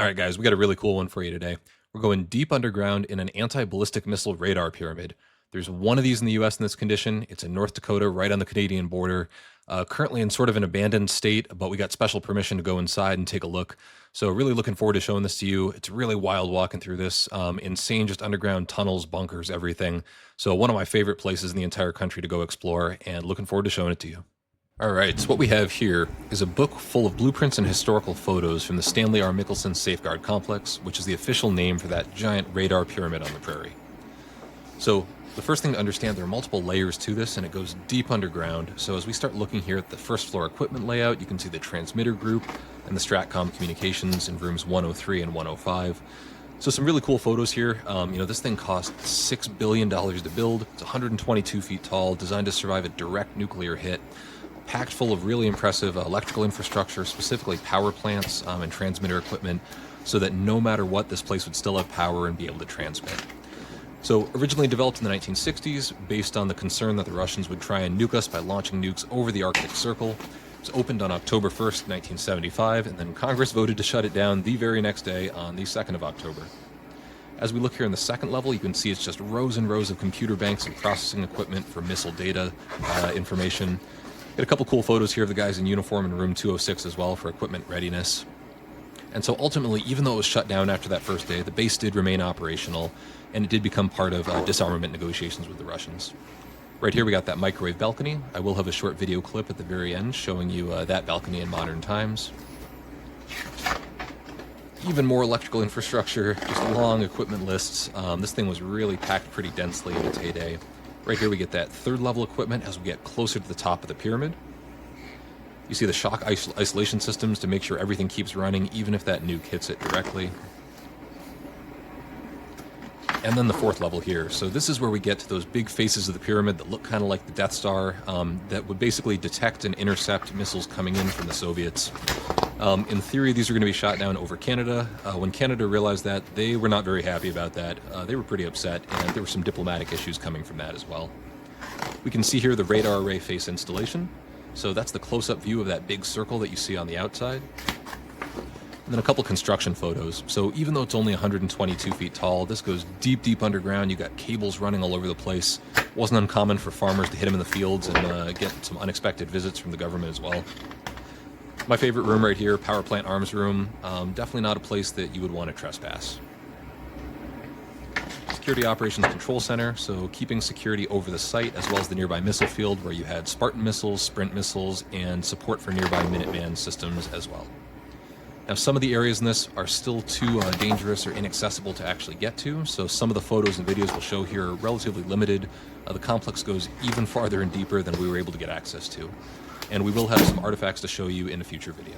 All right, guys, we got a really cool one for you today. We're going deep underground in an anti-ballistic missile radar pyramid. There's one of these in the U.S. in this condition. It's in North Dakota, right on the Canadian border. Currently in sort of an abandoned state, but we got special permission to go inside and take a look. So really looking forward to showing this to you. It's really wild walking through this. Insane, just underground tunnels, bunkers, everything. So one of my favorite places in the entire country to go explore, and looking forward to showing it to you. All right, so what we have here is a book full of blueprints and historical photos from the Stanley R. Mickelsen Safeguard Complex, which is the official name for that giant radar pyramid on the Prairie. So the first thing to understand, there are multiple layers to this, and it goes deep underground. So as we start looking here at the first floor equipment layout, you can see the transmitter group and the Stratcom communications in rooms 103 and 105. So some really cool photos here. This thing cost $6 billion to build. It's 122 feet tall, designed to survive a direct nuclear hit. Packed full of really impressive electrical infrastructure, specifically power plants and transmitter equipment, so that no matter what, this place would still have power and be able to transmit. So originally developed in the 1960s, based on the concern that the Russians would try and nuke us by launching nukes over the Arctic Circle. It was opened on October 1st, 1975, and then Congress voted to shut it down the very next day on the 2nd of October. As we look here in the second level, you can see it's just rows and rows of computer banks and processing equipment for missile data information. Got a couple cool photos here of the guys in uniform in room 206 as well for equipment readiness. And so ultimately, even though it was shut down after that first day, the base did remain operational, and it did become part of disarmament negotiations with the Russians. Right here we got that microwave balcony. I will have a short video clip at the very end showing you that balcony in modern times. Even more electrical infrastructure, just long equipment lists. This thing was really packed pretty densely in its heyday. Right here we get that third level equipment as we get closer to the top of the pyramid. You see the shock isolation systems to make sure everything keeps running, even if that nuke hits it directly. And then the fourth level here. So this is where we get to those big faces of the pyramid that look kind of like the Death Star, that would basically detect and intercept missiles coming in from the Soviets. In theory, these are going to be shot down over Canada. When Canada realized that, they were not very happy about that. They were pretty upset, and there were some diplomatic issues coming from that as well. We can see here the radar array face installation. So that's the close-up view of that big circle that you see on the outside. And then a couple construction photos. So even though it's only 122 feet tall, this goes deep, deep underground. You got cables running all over the place. It wasn't uncommon for farmers to hit them in the fields and get some unexpected visits from the government as well. My favorite room right here, power plant arms room. Definitely not a place that you would want to trespass. Security Operations Control Center, so keeping security over the site as well as the nearby missile field where you had Spartan missiles, Sprint missiles, and support for nearby Minuteman systems as well. Now, some of the areas in this are still too dangerous or inaccessible to actually get to, so some of the photos and videos we'll show here are relatively limited. The complex goes even farther and deeper than we were able to get access to. And we will have some artifacts to show you in a future video.